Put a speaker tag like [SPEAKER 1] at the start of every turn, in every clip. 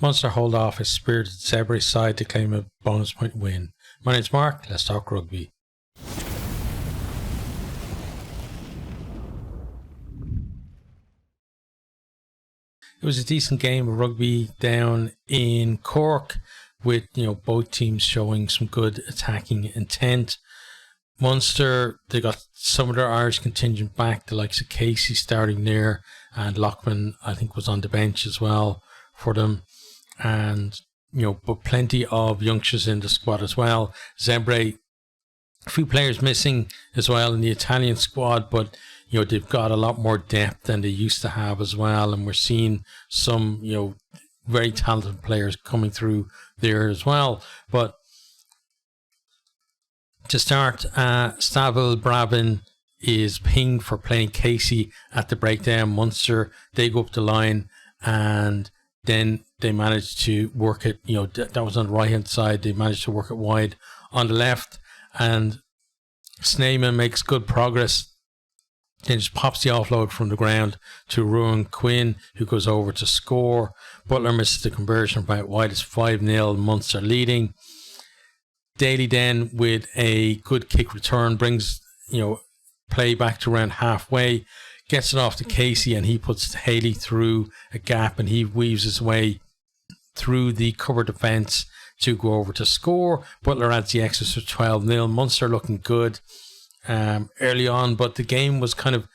[SPEAKER 1] Munster hold off a spirited Zebre side to claim a bonus point win. My name's Mark, let's talk rugby. It was a decent game of rugby down in Cork with, both teams showing some good attacking intent. Munster, they got some of their Irish contingent back, the likes of Casey starting there, and Lockman, I think, was on the bench as well for them. And, but plenty of youngsters in the squad as well. Zebre, a few players missing as well in the Italian squad, but they've got a lot more depth than they used to have as well, and we're seeing some very talented players coming through there as well. But to start, Stavil Brabin is pinged for playing Casey at the breakdown. Munster, they go up the line, and then they managed to work it, that was on the right hand side, they managed to work it wide on the left, and Sneijman makes good progress. Then just pops the offload from the ground to Ruan Quinn, who goes over to score. Butler misses the conversion by wide. It's 5-0, Munster leading. Daly then with a good kick return brings play back to around halfway, gets it off to Casey, and he puts Haley through a gap, and he weaves his way through the cover defence to go over to score. Butler adds the extras for 12-0. Munster looking good early on, but the game was kind of,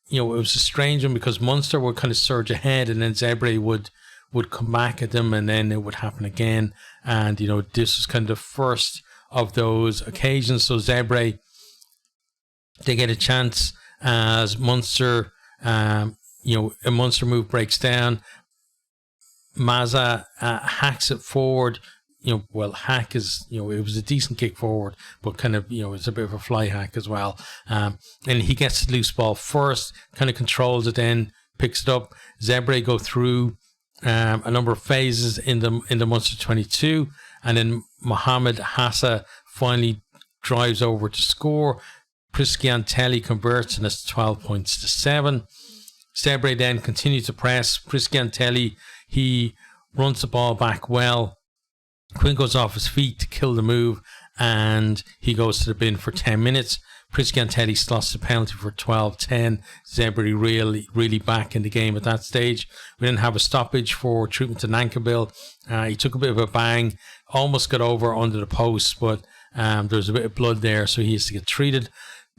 [SPEAKER 1] it was a strange one because Munster would kind of surge ahead, and then Zebre would come back at them, and then it would happen again. And this was kind of the first of those occasions. So Zebre, they get a chance as Munster, a Munster move breaks down. Mazza hacks it forward. Hack is, it was a decent kick forward, but kind of, it's a bit of a fly hack as well. And he gets the loose ball first, kind of controls it, then picks it up. Zebre go through a number of phases in the Munster 22, and then Mohamed Hassa finally drives over to score. Prisciantelli converts, and it's 12 points to 7. Zebre then continue to press. Prisciantelli, he runs the ball back well. Quinn goes off his feet to kill the move, and he goes to the bin for 10 minutes. Prisciantelli slots the penalty for 12-10. Zebre really back in the game at that stage. We didn't have a stoppage for treatment to Nankerville. He took a bit of a bang, almost got over under the post, but there was a bit of blood there, so he has to get treated.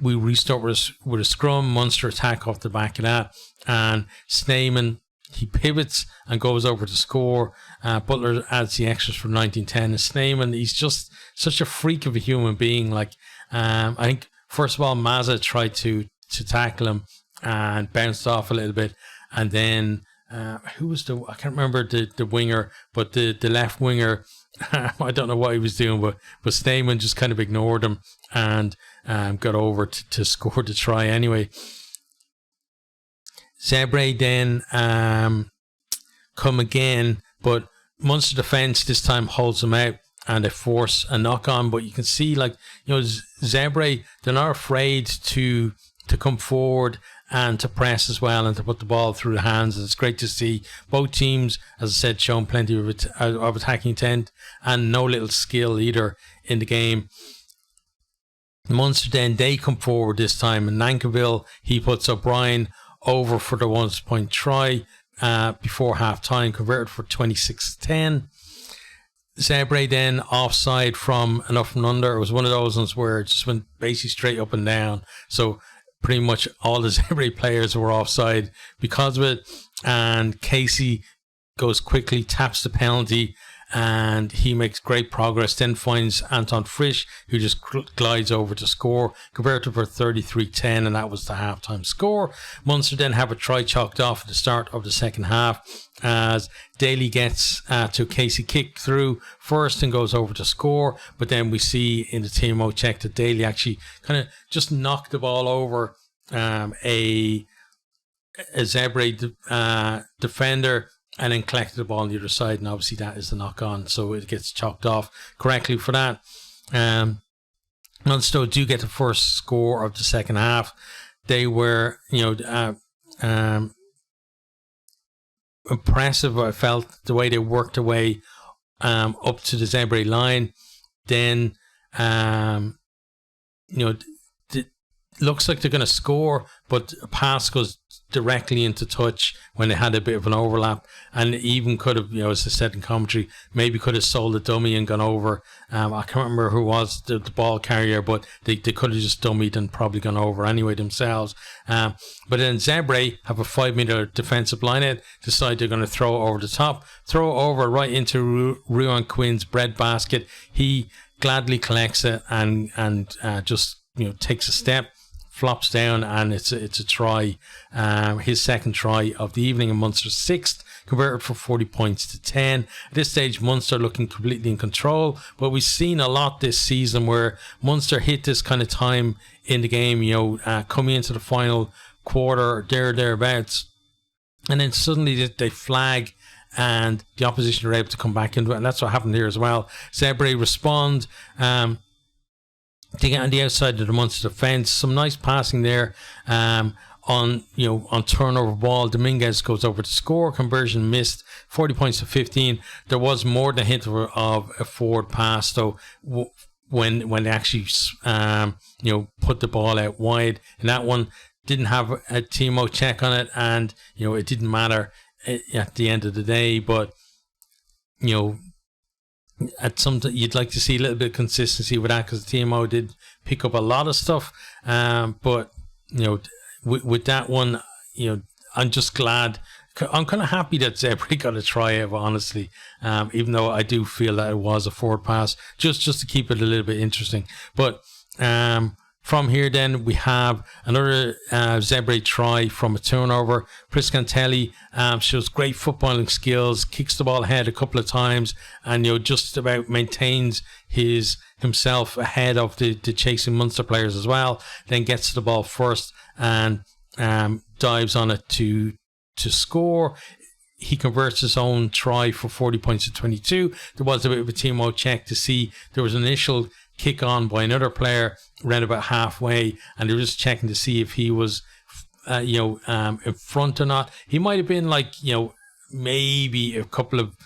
[SPEAKER 1] We restart with a scrum. Munster attack off the back of that, and Sneijman, he pivots and goes over to score. Butler adds the extras for 19-10. And Sneijman, he's just such a freak of a human being. I think, first of all, Mazza tried to tackle him and bounced off a little bit. And then, who was I can't remember the winger, but the left winger, I don't know what he was doing, but Sneijman just kind of ignored him and got over to score the try anyway. Zebre then come again, but Munster defence this time holds them out, and they force a knock on. But you can see, Zebre, they're not afraid to come forward and to press as well, and to put the ball through the hands. And it's great to see both teams, as I said, showing plenty of attacking intent and no little skill either in the game. Munster then, they come forward this time, and Nankerville, he puts O'Brien over for the 1 point try before half time, converted for 26-10. Zebre then offside from an up and under. It was one of those ones where it just went basically straight up and down. So pretty much all the Zebre players were offside because of it. And Casey goes quickly, taps the penalty, and he makes great progress, then finds Anton Frisch, who just glides over to score, converted for 33-10, and that was the halftime score. Munster then have a try chalked off at the start of the second half as Daly gets to Casey kick through first and goes over to score, but then we see in the TMO check that Daly actually kind of just knocked the ball over a Zebre defender, and then collected the ball on the other side, and obviously that is the knock on, so it gets chalked off correctly for that. Munster do get the first score of the second half. They were, impressive. I felt the way they worked their way up to the Zebre line. Then, looks like they're going to score, but a pass goes directly into touch when they had a bit of an overlap, and even could have, as I said in commentary, maybe could have sold a dummy and gone over. I can't remember who was the ball carrier, but they could have just dummied and probably gone over anyway themselves. But then Zebre have a 5 meter defensive line out, decide they're going to throw over the top, throw over right into Ruan Quinn's bread basket. He gladly collects it and just takes a step, flops down, and it's a try, his second try of the evening, and Munster's sixth, converted for 40 points to 10. At this stage, Munster looking completely in control, but we've seen a lot this season where Munster hit this kind of time in the game, coming into the final quarter, thereabouts, and then suddenly they flag and the opposition are able to come back into it, and that's what happened here as well. Zebre respond, they get on the outside of the Munster defence. Some nice passing there on turnover ball. Dominguez goes over to score. Conversion missed. 40 points to 15. There was more than a hint of a forward pass though when they actually put the ball out wide. And that one didn't have a Timo check on it, and it didn't matter at the end of the day. But at some you'd like to see a little bit of consistency with that, because TMO did pick up a lot of stuff, but with that one, I'm just glad. I'm kind of happy that Zebre got a try out, honestly, even though I do feel that it was a forward pass, just to keep it a little bit interesting. But from here, then we have another Zebre try from a turnover. Priscantelli shows great footballing skills, kicks the ball ahead a couple of times, and just about maintains himself ahead of the chasing Munster players as well. Then gets the ball first and dives on it to score. He converts his own try for 40 points to 22. There was a bit of a Timo check to see. There was an initial kick on by another player around about halfway, and they were just checking to see if he was in front or not. He might have been maybe a couple of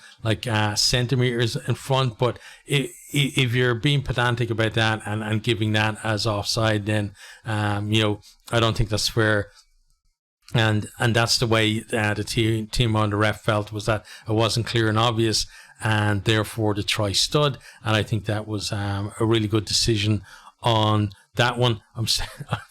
[SPEAKER 1] centimeters in front, but if you're being pedantic about that and giving that as offside, then I don't think that's fair. And that's the way the team on the ref felt, was that it wasn't clear and obvious, and therefore the try stood. And I think that was a really good decision on that one.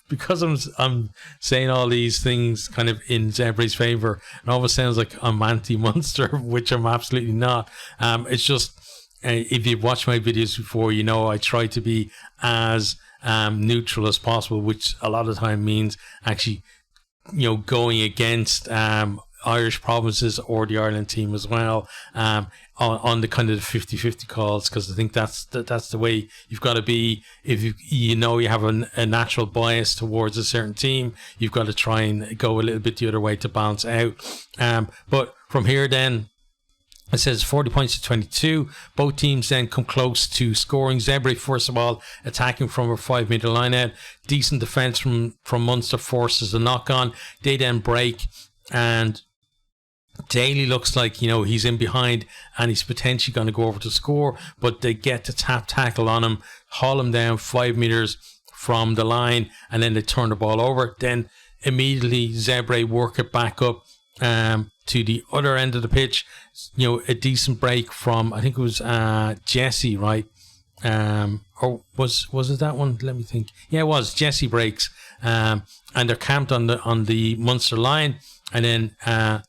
[SPEAKER 1] Because I'm saying all these things kind of in Zebre's favour, it almost sounds like I'm anti-Munster, which I'm absolutely not. It's just, if you've watched my videos before, I try to be as neutral as possible, which a lot of the time means actually going against Irish provinces or the Ireland team as well, on the kind of the 50-50 calls, because I think that's the way you've got to be. If you have a natural bias towards a certain team, you've got to try and go a little bit the other way to balance out. But from here then, it says 40 points to 22. Both teams then come close to scoring. Zebre, first of all, attacking from a 5 meter line out. Decent defence from Munster forces a knock on. They then break, and Daly looks like he's in behind and he's potentially going to go over to score, but they get the tap tackle on him, haul him down 5 meters from the line, and then they turn the ball over. Then immediately Zebre work it back up to the other end of the pitch. A decent break from, I think it was Jesse, right? Or was it that one? Let me think. Yeah, it was. Jesse breaks, and they're camped on the Munster line, and then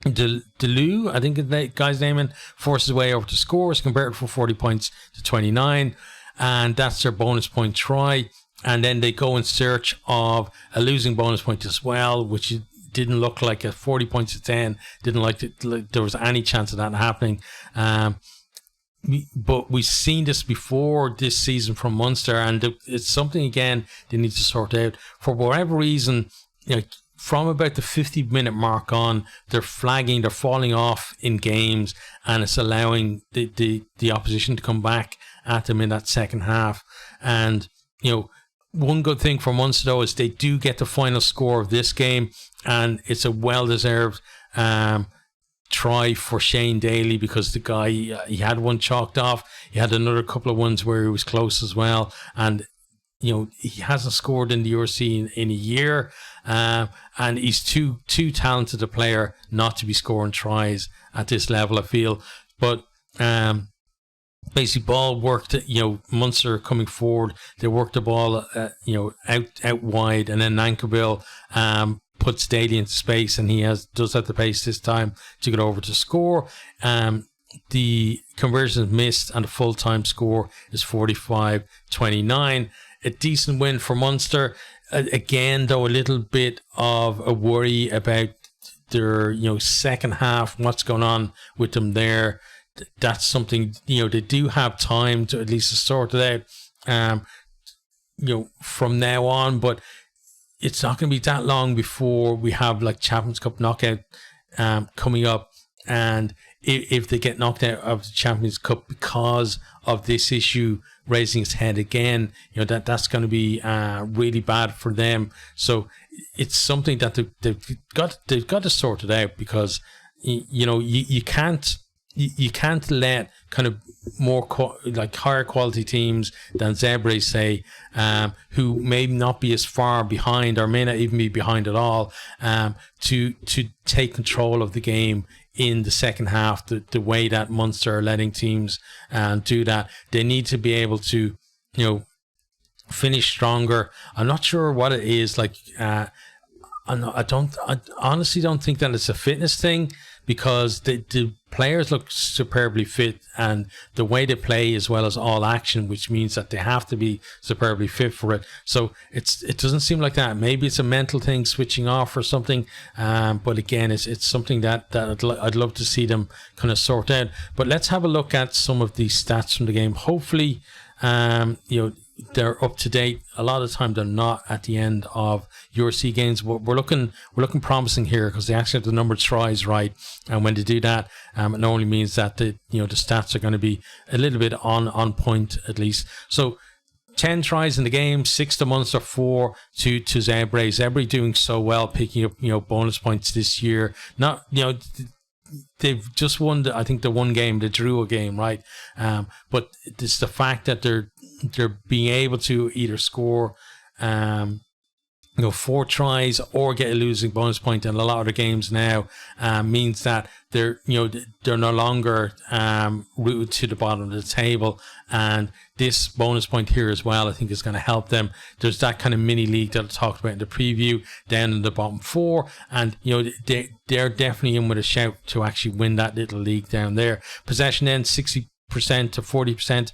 [SPEAKER 1] Deleu, I think the guy's name, forces his way over to score. It's converted for 40 points to 29, and that's their bonus point try. And then they go in search of a losing bonus point as well, which didn't look like a 40 points to 10. Didn't like there was any chance of that happening. But we've seen this before this season from Munster, and it's something again they need to sort out. For whatever reason, from about the 50-minute mark on, they're flagging, they're falling off in games, and it's allowing the opposition to come back at them in that second half. And one good thing for Munster though is they do get the final score of this game, and it's a well-deserved try for Shane Daly because the guy, he had one chalked off. He had another couple of ones where he was close as well. And, he hasn't scored in the URC in a year. And he's too talented a player not to be scoring tries at this level, I feel. But basically ball worked, Munster coming forward. They worked the ball, out wide. And then Nankivell puts Daly into space, and he does have the pace this time to get over to score. The conversion is missed, and the full-time score is 45-29. A decent win for Munster. Again, though, a little bit of a worry about their, second half, what's going on with them there. That's something, they do have time to at least sort it out, from now on, but it's not going to be that long before we have like Champions Cup knockout coming up. And if they get knocked out of the Champions Cup because of this issue raising its head again, that's going to be really bad for them. So it's something that they've got to sort it out, because you can't let kind of more higher quality teams than Zebre, say, who may not be as far behind or may not even be behind at all, to take control of the game in the second half, the way that Munster are letting teams do that. They need to be able to, finish stronger. I'm not sure what it is. I honestly don't think that it's a fitness thing, because the players look superbly fit, and the way they play as well as all action, which means that they have to be superbly fit for it. So it doesn't seem like that. Maybe it's a mental thing, switching off or something. But again, it's something that I'd love to see them kind of sort out. But let's have a look at some of the stats from the game. Hopefully, they're up to date. A lot of the time they're not at the end of URC games. We're looking promising here, because they actually have the number of tries right, and when they do that, it normally means that the stats are going to be a little bit on point at least. So 10 tries in the game, 6 to Munster, 4 to Zebre. Zebre doing so well, picking up bonus points this year. Not they've just won I think the one game, they drew a game, right? But it's the fact that they're being able to either score 4 tries or get a losing bonus point in a lot of the games now, means that they're no longer rooted to the bottom of the table. And this bonus point here as well, I think, is going to help them. There's that kind of mini league that I talked about in the preview, down in the bottom 4, and they're definitely in with a shout to actually win that little league down there. Possession then 60% to 40%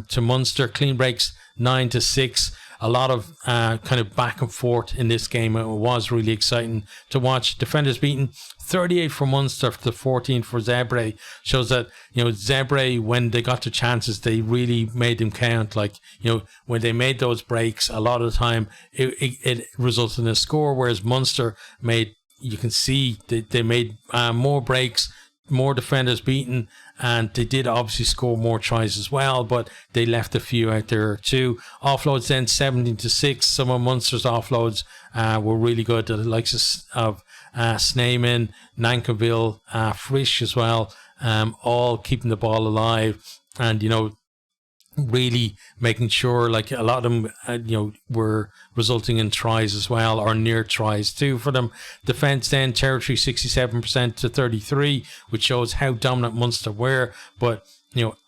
[SPEAKER 1] to Munster. Clean breaks 9-6. A lot of kind of back and forth in this game. It was really exciting to watch. Defenders beaten 38 for Munster to 14 for Zebre. Shows that Zebre, when they got the chances, they really made them count. When they made those breaks, a lot of the time it resulted in a score. Whereas Munster made, you can see they made more breaks, more defenders beaten, and they did obviously score more tries as well, but they left a few out there too. Offloads then 17-6. Some of Munster's offloads were really good. The likes of Sneeman, Nankivell, Frisch as well, all keeping the ball alive, and really making sure, a lot of them were resulting in tries as well, or near tries too for them. Defence then, territory 67% to 33, which shows how dominant Munster were. But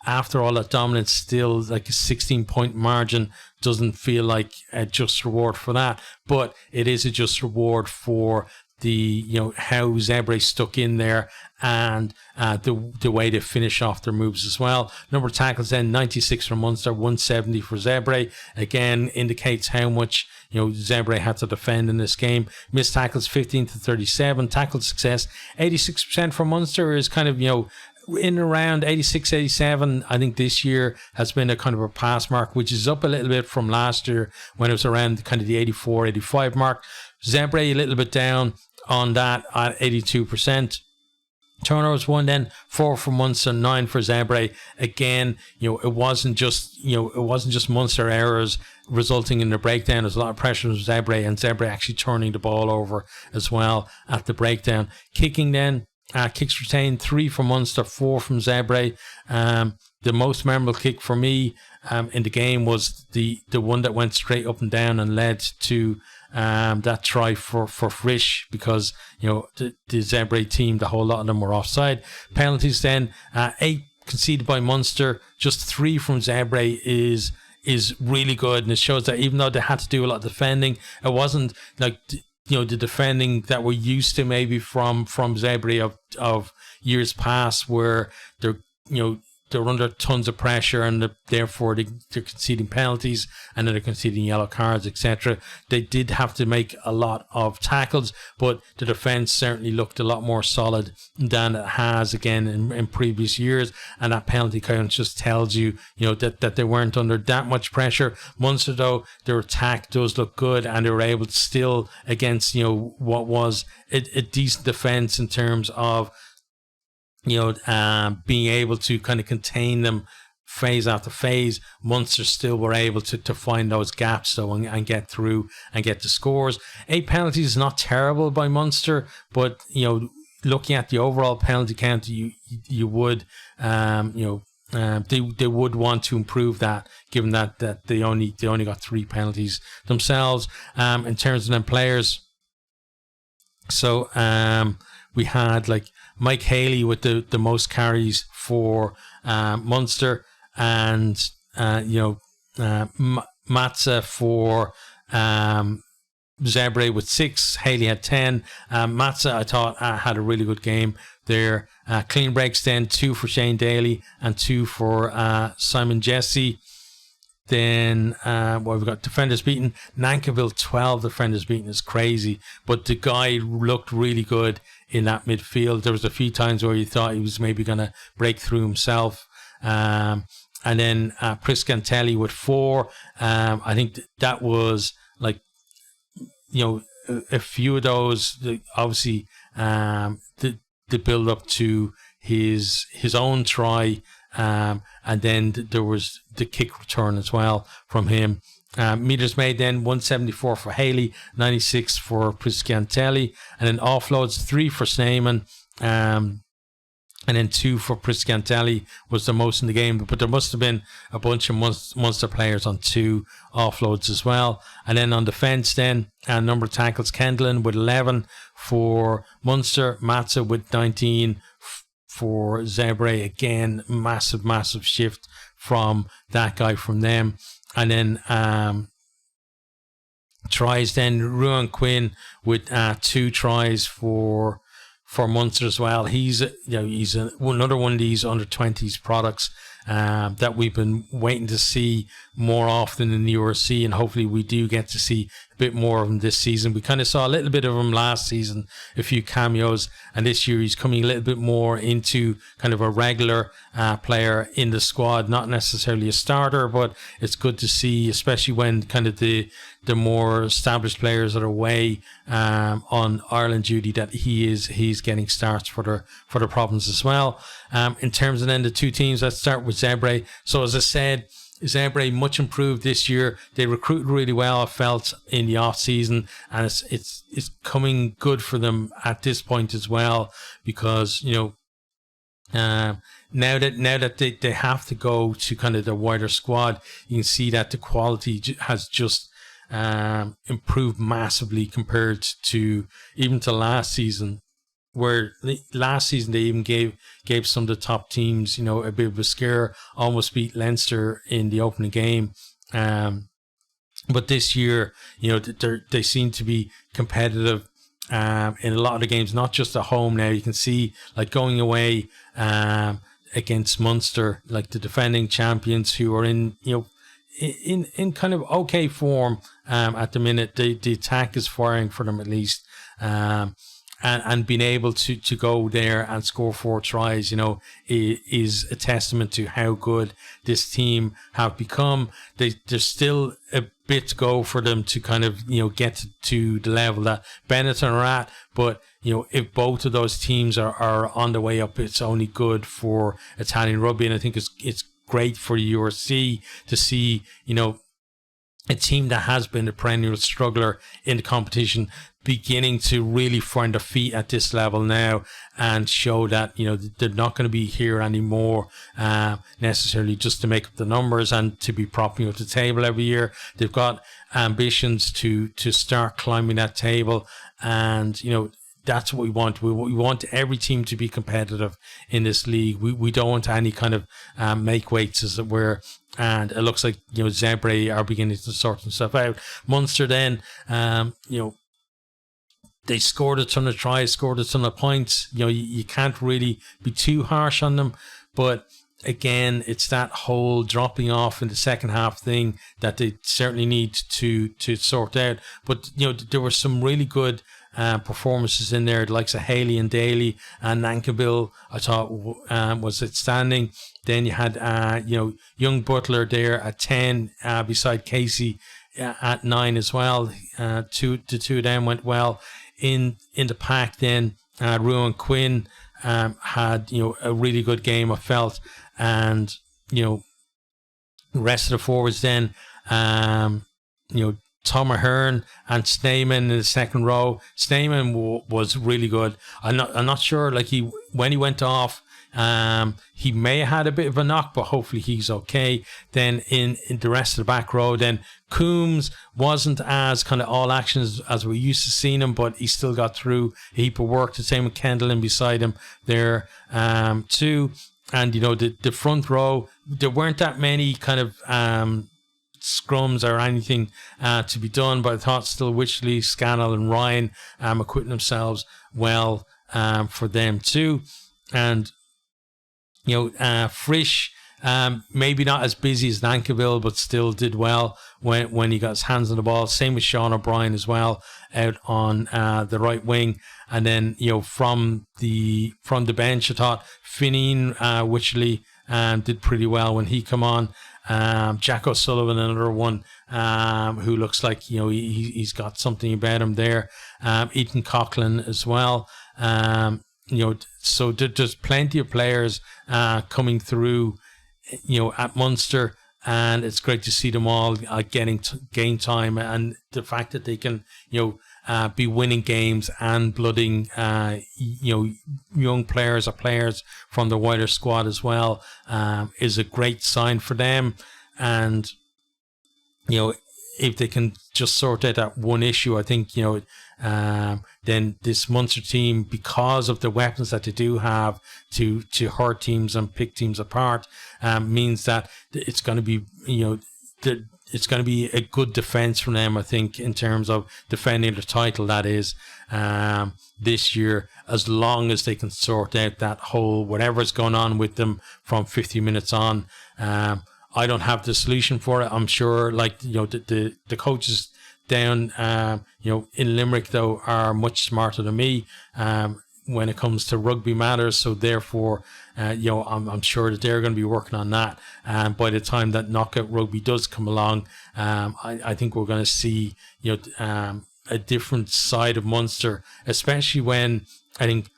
[SPEAKER 1] after all that dominance, still like a 16-point margin doesn't feel like a just reward for that, but it is a just reward for the how Zebre stuck in there, and the way they finish off their moves as well. Number of tackles then 96 for Munster, 170 for Zebre. Again, indicates how much Zebre had to defend in this game. Missed tackles 15-37. Tackle success 86% for Munster is kind of in around 86-87. I think this year has been a kind of a pass mark, which is up a little bit from last year when it was around kind of the 84-85 mark. Zebre a little bit down on that at 82%. Turnovers 1 then, 4 for Munster, 9 for Zebre. Again, it wasn't just Munster errors resulting in the breakdown. There's a lot of pressure on Zebre, and Zebre actually turning the ball over as well at the breakdown. Kicking then Kicks retained, 3 from Munster, 4 from Zebre. The most memorable kick for me in the game was the one that went straight up and down and led to that try for Frisch, because the Zebre team, the whole lot of them were offside. Penalties then, 8 conceded by Munster, just 3 from Zebre is really good, and it shows that even though they had to do a lot of defending, it wasn't like the defending that we're used to maybe from Zebre of years past, where they're under tons of pressure, and therefore they're conceding penalties, and then they're conceding yellow cards, etc. They did have to make a lot of tackles, but the defence certainly looked a lot more solid than it has again in previous years, and that penalty count just tells you, that they weren't under that much pressure. Munster, though, their attack does look good, and they were able to still, against what was a decent defence in terms of being able to kind of contain them phase after phase. Munster still were able to find those gaps though, and get through and get the scores. 8 penalties is not terrible by Munster, but looking at the overall penalty count, you would they would want to improve that, given that they only got 3 penalties themselves. In terms of them players, so we had like Mike Haley with the most carries for Munster, and Matza for Zebre with 6. Haley had 10. Matza, I thought, had a really good game there. Clean breaks then, 2 for Shane Daly and 2 for Simon Jesse. Then we've got defenders beaten. Nankiville 12 defenders beaten is crazy, but the guy looked really good in that midfield. There was a few times where you thought he was maybe going to break through himself. And then Priscantelli with 4. I think that was like, a few of those, obviously the build up to his own try. And then there was the kick return as well from him. Meters made then, 174 for Haley, 96 for Priscantelli, and then offloads, 3 for Sneyman, and then 2 for Priscantelli was the most in the game. But there must have been a bunch of Munster players on 2 offloads as well. And then on defence then, number of tackles, Kendlin with 11 for Munster, Matza with 19 for Zebre. Again, massive shift from that guy from them. And then tries then, Ruan Quinn with 2 tries for Munster as well. He's another one of these under 20s products that we've been waiting to see more often in the URC, and hopefully we do get to see a bit more of him this season. We kind of saw a little bit of him last season, a few cameos, and this year he's coming a little bit more into kind of a regular player in the squad, not necessarily a starter, but it's good to see, especially when kind of the more established players are away on Ireland duty, that he's getting starts for the province as well. In terms of then the 2 teams, let's start with Zebre. So as I said, Zebre much improved this year. They recruited really well, I felt, in the off season, and it's coming good for them at this point as well, because now that they have to go to kind of the wider squad, you can see that the quality has just improved massively compared to even to last season, where last season they even gave some of the top teams a bit of a scare, almost beat Leinster in the opening game. But this year, they seem to be competitive in a lot of the games, not just at home. Now you can see, like, going away against Munster, like the defending champions, who are in kind of okay form at the minute. The attack is firing for them at least. And being able to go there and score 4 tries, is a testament to how good this team have become. There's still a bit to go for them to kind of, get to the level that Benetton are at. But, if both of those teams are on the way up, it's only good for Italian rugby. And I think it's great for the URC to see, a team that has been a perennial struggler in the competition, beginning to really find their feet at this level now and show that, you know, they're not going to be here anymore necessarily just to make up the numbers and to be propping up the table every year. They've got ambitions to start climbing that table, and, you know, that's what we want. We want every team to be competitive in this league. We don't want any kind of make weights, as it were. And it looks like, you know, Zebre are beginning to sort themselves out. Munster then, you know, they scored a ton of tries, scored a ton of points. You know, you can't really be too harsh on them. But again, it's that whole dropping off in the second half thing that they certainly need to sort out. But, you know, there were some really good performances in there, the likes of Haley and Daly and Nankabil, I thought was outstanding. Then you had, you know, young Butler there at 10 beside Casey at 9 as well. The two of them went well. In the pack then, Ruan Quinn had, you know, a really good game, I felt. And, you know, the rest of the forwards then, you know, Tom Ahern and Sneyman in the second row. Sneyman was really good. I'm not sure, like, when he went off, he may have had a bit of a knock, but hopefully he's okay. Then in the rest of the back row, then Coombs wasn't as kind of all actions as we're used to seeing him, but he still got through a heap of work. The same with Kendall in beside him there too. And, you know, the front row, there weren't that many kind of scrums or anything to be done, but I thought still Wycherley, Scannell and Ryan acquitting themselves well for them too. And, you know, Frisch, maybe not as busy as Nankerville, but still did well when he got his hands on the ball. Same with Sean O'Brien as well, out on the right wing. And then, you know, from the bench, I thought Fineen Wycherley did pretty well when he come on. Jack O'Sullivan, another one who looks like, you know, he's got something about him there. Ethan Coughlin as well. You know, so there's plenty of players coming through, you know, at Munster, and it's great to see them all getting game time, and the fact that they can, you know, be winning games and blooding, you know, young players or players from the wider squad as well, is a great sign for them. And, you know, if they can just sort out that one issue, I think, you know, then this Munster team, because of the weapons that they do have to hurt teams and pick teams apart, means that it's going to be, you know, it's going to be a good defence from them, I think, in terms of defending the title, that is, this year, as long as they can sort out that whole, whatever's going on with them from 50 minutes on. I don't have the solution for it. I'm sure, like, you know, the coaches down, you know, in Limerick, though, are much smarter than me when it comes to rugby matters. So therefore, you know, I'm sure that they're going to be working on that. By the time that knockout rugby does come along, I think we're going to see, you know, a different side of Munster, especially when I think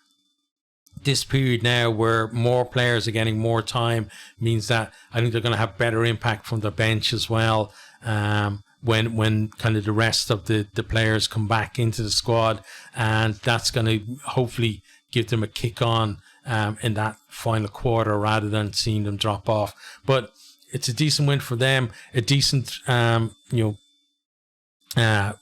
[SPEAKER 1] this period now where more players are getting more time means that I think they're going to have better impact from the bench as well. When kind of the rest of the players come back into the squad, and that's going to hopefully give them a kick on in that final quarter rather than seeing them drop off. But it's a decent win for them, a decent you know,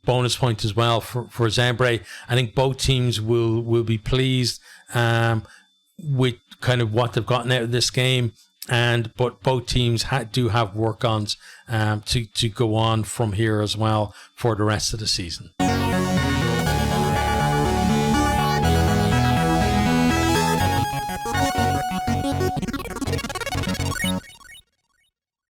[SPEAKER 1] bonus point as well for Zebre. I think both teams will be pleased with kind of what they've gotten out of this game. But both teams do have work-ons to go on from here as well for the rest of the season.